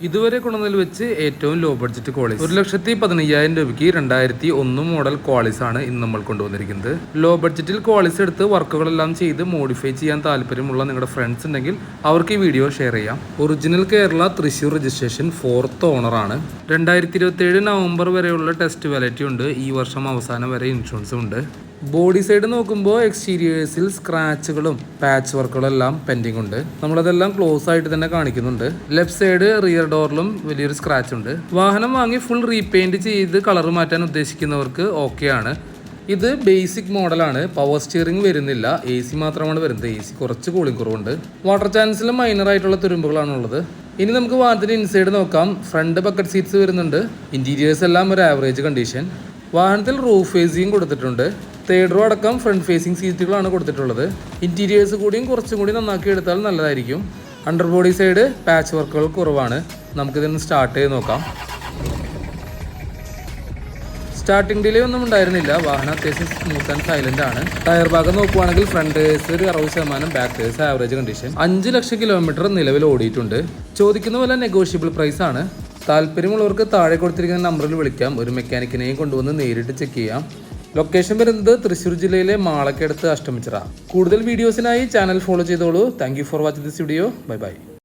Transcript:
ഇതുവരെ കൊണ്ടുവന്നതിൽ വെച്ച് ഏറ്റവും ലോ ബഡ്ജറ്റ് ക്വാളിസ് 1,15,000 രൂപയ്ക്ക് 2001 മോഡൽ ക്വാളിസ് ആണ് ഇന്ന് നമ്മൾ കൊണ്ടുവന്നിരിക്കുന്നത്. ലോ ബഡ്ജറ്റിൽ ക്വാളിസ് എടുത്ത് വർക്കുകളെല്ലാം ചെയ്ത് മോഡിഫൈ ചെയ്യാൻ താല്പര്യമുള്ള നിങ്ങളുടെ ഫ്രണ്ട്സ് ഉണ്ടെങ്കിൽ അവർക്ക് ഈ വീഡിയോ ഷെയർ ചെയ്യാം. Original Kerala Thrissur registration 4th ഓണറാണ്. 2027 നവംബർ വരെയുള്ള ടെസ്റ്റ് വാലിറ്റി ഉണ്ട്. ഈ വർഷം അവസാനം വരെ ഇൻഷുറൻസും ഉണ്ട്. ബോഡി സൈഡ് നോക്കുമ്പോൾ എക്സ്റ്റീരിയേഴ്സിൽ സ്ക്രാച്ചുകളും പാച്ച് വർക്കുകളും എല്ലാം പെൻഡിങ് ഉണ്ട്. നമ്മളതെല്ലാം ക്ലോസ് ആയിട്ട് തന്നെ കാണിക്കുന്നുണ്ട്. ലെഫ്റ്റ് സൈഡ് റിയർ ഡോറിലും വലിയൊരു സ്ക്രാച്ച് ഉണ്ട്. വാഹനം വാങ്ങി ഫുൾ റീപെയിന്റ് ചെയ്ത് കളർ മാറ്റാൻ ഉദ്ദേശിക്കുന്നവർക്ക് ഓക്കെ ആണ്. ഇത് ബേസിക് മോഡലാണ്. പവർ സ്റ്റിയറിംഗ് വരുന്നില്ല, AC മാത്രമാണ് വരുന്നത്. AC കുറച്ച് കൂളിംഗ് കുറവുണ്ട്. വാട്ടർ ചാൻസിൽ മൈനർ ആയിട്ടുള്ള തുരുമ്പുകളാണുള്ളത്. ഇനി നമുക്ക് വാഹനത്തിന്റെ ഇൻസൈഡ് നോക്കാം. ഫ്രണ്ട് ബക്കറ്റ് സീറ്റ്സ് വരുന്നുണ്ട്. ഇന്റീരിയേഴ്സ് എല്ലാം ഒരു ആവറേജ് കണ്ടീഷൻ. വാഹനത്തിൽ റൂഫ് ഫേസിങ് കൊടുത്തിട്ടുണ്ട്. തേർഡ് റോ അടക്കം ഫ്രണ്ട് ഫേസിങ് സീറ്റുകളാണ് കൊടുത്തിട്ടുള്ളത്. ഇന്റീരിയേഴ്സ് കൂടിയും കുറച്ചും കൂടി നന്നാക്കി എടുത്താൽ നല്ലതായിരിക്കും. അണ്ടർ ബോഡി സൈഡ് പാച്ച് വർക്കുകൾ കുറവാണ്. നമുക്കിതൊന്ന് സ്റ്റാർട്ട് ചെയ്ത് നോക്കാം. സ്റ്റാർട്ടിംഗ് ഡിലേ ഒന്നും ഉണ്ടായിരുന്നില്ല. വാഹനം അത്യാവശ്യം സ്മൂത്ത് ആൻഡ് സൈലന്റ് ആണ്. ടയർ ഭാഗം നോക്കുവാണെങ്കിൽ ഫ്രണ്ട് ടയേഴ്സ് ഒരു 60%, ബാക്ക് ടയേഴ്സ് ആവറേജ് കണ്ടീഷൻ. 5 ലക്ഷം കിലോമീറ്റർ നിലവിൽ ഓടിയിട്ടുണ്ട്. ചോദിക്കുന്ന പോലെ നെഗോഷ്യബിൾ പ്രൈസ് ആണ്. താല്പര്യമുള്ളവർക്ക് താഴെ കൊടുത്തിരിക്കുന്ന നമ്പറിൽ വിളിക്കാം. ഒരു മെക്കാനിക്കിനെയും കൊണ്ടുവന്ന് നേരിട്ട് ചെക്ക് ചെയ്യാം. ലൊക്കേഷൻ വരുന്നത് തൃശ്ശൂർ ജില്ലയിലെ മാളക്കടുത്ത് അഷ്ടമിച്ചിറ. കൂടുതൽ വീഡിയോസിനായി ചാനൽ ഫോളോ ചെയ്തോളൂ. Thank you for watching this video. Bye bye.